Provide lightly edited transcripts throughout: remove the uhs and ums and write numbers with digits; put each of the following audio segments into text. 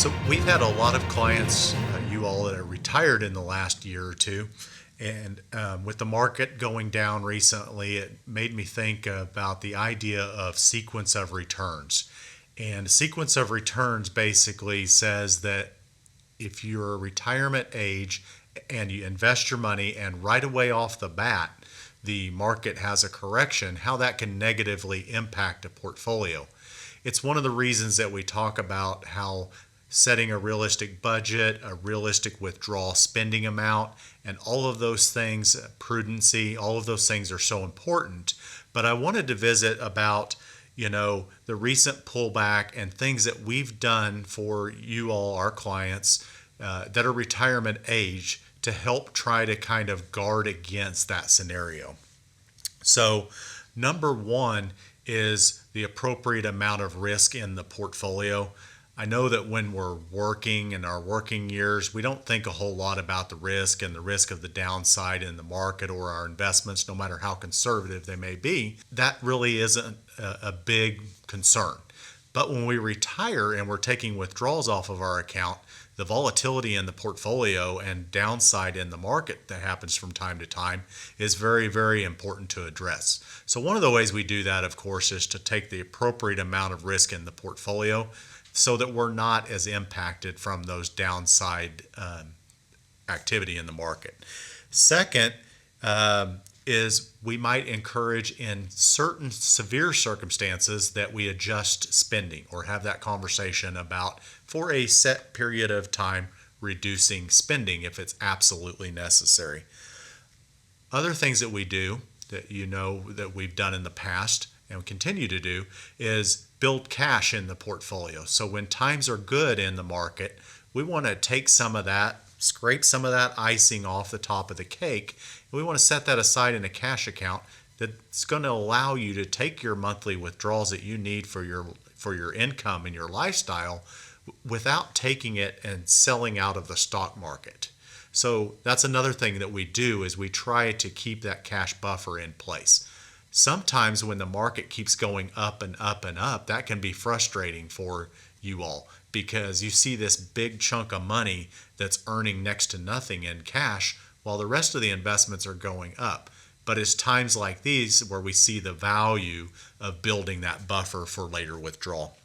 So we've had a lot of clients, you all that are retired in the last year or two, and with the market going down recently, it made me think about the idea of sequence of returns. And sequence of returns basically says that if you're a retirement age and you invest your money and right away off the bat, the market has a correction, how that can negatively impact a portfolio. It's one of the reasons that we talk about how setting a realistic budget, a realistic withdrawal spending amount, and all of those things, prudency, all of those things are so important. But I wanted to visit about, the recent pullback and things that we've done for you all, our clients, that are retirement age to help try to kind of guard against that scenario. So, number one is the appropriate amount of risk in the portfolio. I know that when we're working in our working years, we don't think a whole lot about the risk and the risk of the downside in the market or our investments, no matter how conservative they may be. That really isn't a big concern. But when we retire and we're taking withdrawals off of our account, the volatility in the portfolio and downside in the market that happens from time to time is very, very important to address. So one of the ways we do that, of course, is to take the appropriate amount of risk in the portfolio so that we're not as impacted from those downside activity in the market. Second, is we might encourage in certain severe circumstances that we adjust spending or have that conversation about for a set period of time reducing spending if it's absolutely necessary. Other things that we do that that we've done in the past and continue to do is build cash in the portfolio. So when times are good in the market, we want to take some of that, scrape some of that icing off the top of the cake. We want to set that aside in a cash account that's going to allow you to take your monthly withdrawals that you need for your income and your lifestyle without taking it and selling out of the stock market. So that's another thing that we do is we try to keep that cash buffer in place. Sometimes when the market keeps going up and up and up, that can be frustrating for you all because you see this big chunk of money that's earning next to nothing in cash while the rest of the investments are going up. But it's times like these where we see the value of building that buffer for later withdrawal.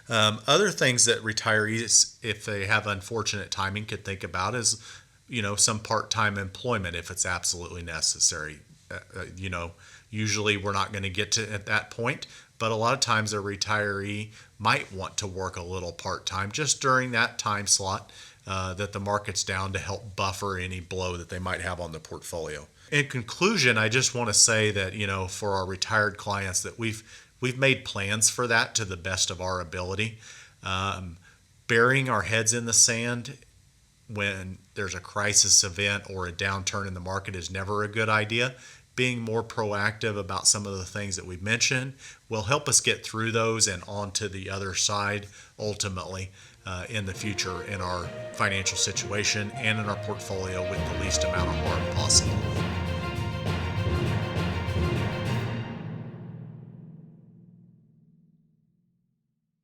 Other things that retirees, if they have unfortunate timing, could think about is, some part-time employment if it's absolutely necessary. Usually we're not going to get to at that point, but a lot of times a retiree might want to work a little part-time just during that time slot that the market's down to help buffer any blow that they might have on the portfolio. In conclusion, I just want to say that, for our retired clients that we've made plans for that to the best of our ability. Burying our heads in the sand when there's a crisis event or a downturn in the market is never a good idea. Being more proactive about some of the things that we've mentioned will help us get through those and on to the other side ultimately in the future in our financial situation and in our portfolio with the least amount of harm possible.